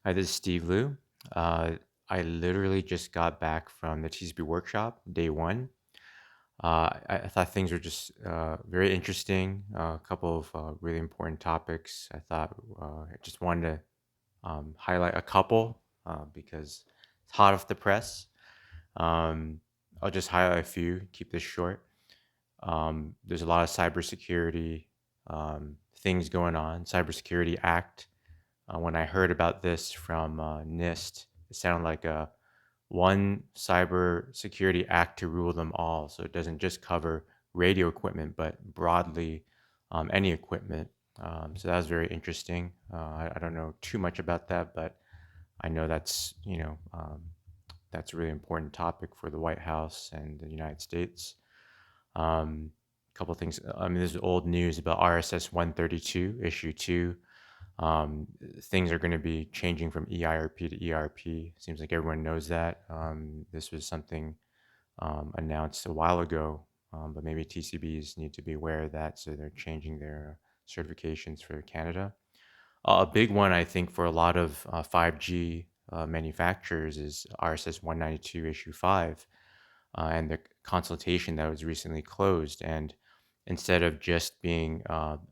Hi, this is Steve Liu. Uh, I literally just got back from the TCB workshop, day one. I thought things were just very interesting. A couple of really important topics. I just wanted to highlight a couple because it's hot off the press. Um, I'll just highlight a few, keep this short. There's a lot of cybersecurity things going on. Cybersecurity Act. When I heard about this from NIST, it sounded like a one cybersecurity act to rule them all. So it doesn't just cover radio equipment, but broadly any equipment. So that was very interesting. I don't know too much about that, but I know that's a really important topic for the White House and the United States. Um, a couple of things. I mean, there's old news about RSS 132, issue 2. Things are going to be changing from EIRP to ERP. Seems like everyone knows that. This was something announced a while ago, but maybe TCBs need to be aware of that, so they're changing their certifications for Canada. A big one, I think, for a lot of 5G manufacturers is RSS 192 issue 5 and the consultation that was recently closed. And instead of just being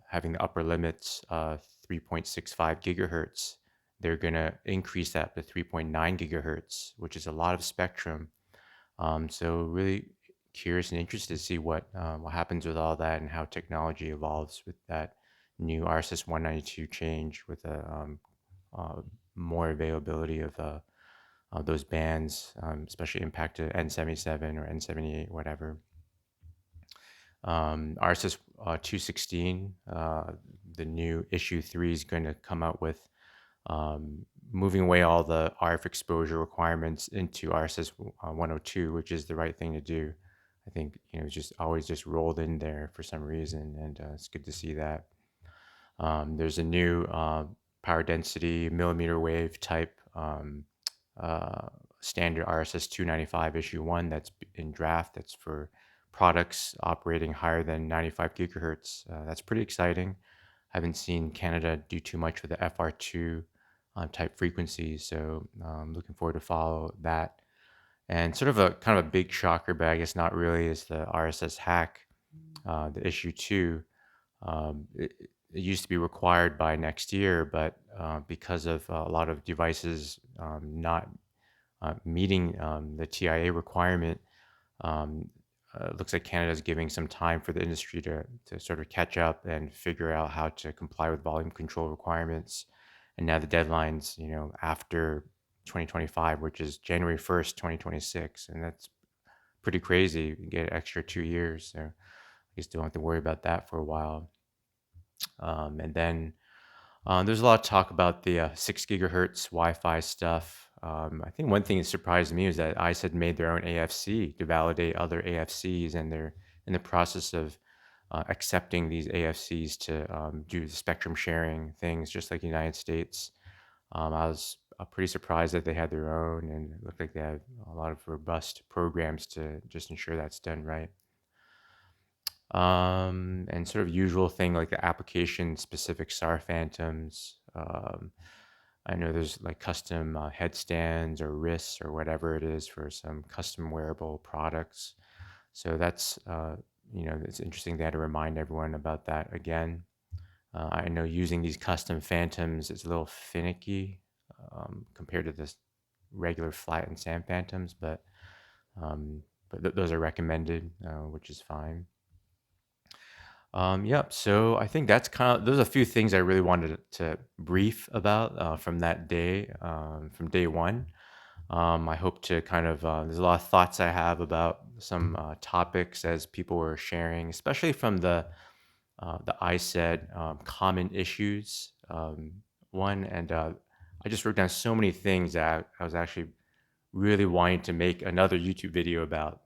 having the upper limits 3.65 gigahertz, they're going to increase that to 3.9 gigahertz, which is a lot of spectrum. So really curious and interested to see what happens with all that and how technology evolves with that new RSS 192 change with a uh, more availability of those bands, especially impacted N77 or N78, whatever. RSS 216, the new issue 3 is going to come out with moving away all the RF exposure requirements into RSS 102, which is the right thing to do. I think it's just always just rolled in there for some reason, and it's good to see that. There's a new power density millimeter wave type uh, standard RSS 295 issue 1 that's in draft. That's for products operating higher than 95 gigahertz. That's pretty exciting. Haven't seen Canada do too much with the FR2 type frequencies, so looking forward to follow that. And sort of a kind of a big shocker, but I guess not really, is the RSS hack, the issue 2. It used to be required by next year, but because of a lot of devices not meeting the TIA requirement, um, looks like Canada is giving some time for the industry to sort of catch up and figure out how to comply with volume control requirements. And now the deadline's, after 2025, which is January 1st, 2026. And that's pretty crazy. You get an extra 2 years. So I guess don't have to worry about that for a while. And then there's a lot of talk about the 6 gigahertz Wi-Fi stuff. I think one thing that surprised me is that ICE had made their own AFC to validate other AFCs, and they're in the process of accepting these AFCs to do spectrum sharing things, just like the United States. I was pretty surprised that they had their own, and it looked like they had a lot of robust programs to just ensure that's done right. And sort of usual thing like the application specific SAR phantoms. I know there's like custom headstands or wrists or whatever it is for some custom wearable products. So it's interesting they had to remind everyone about that again. I know using these custom phantoms is a little finicky compared to this regular flat and sand phantoms, but those are recommended, which is fine. Yep. So I think that's there's a few things I really wanted to brief about from that day, from day one. I hope to there's a lot of thoughts I have about some topics as people were sharing, especially from the ISED common issues one. And I just wrote down so many things that I was actually really wanting to make another YouTube video about.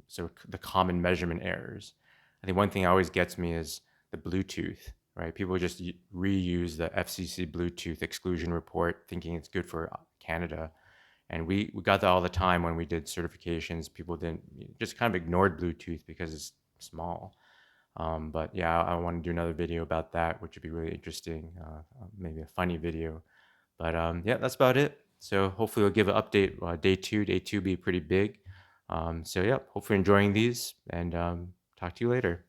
So the common measurement errors. I think one thing always gets me is the Bluetooth, right? People just reuse the FCC Bluetooth exclusion report thinking it's good for Canada. And we got that all the time when we did certifications. People didn't just kind of ignored Bluetooth because it's small. But yeah, I want to do another video about that, which would be really interesting, maybe a funny video. But yeah, that's about it. So hopefully we'll give an update day two. Day two be pretty big. So yeah, hopefully enjoying these, and talk to you later.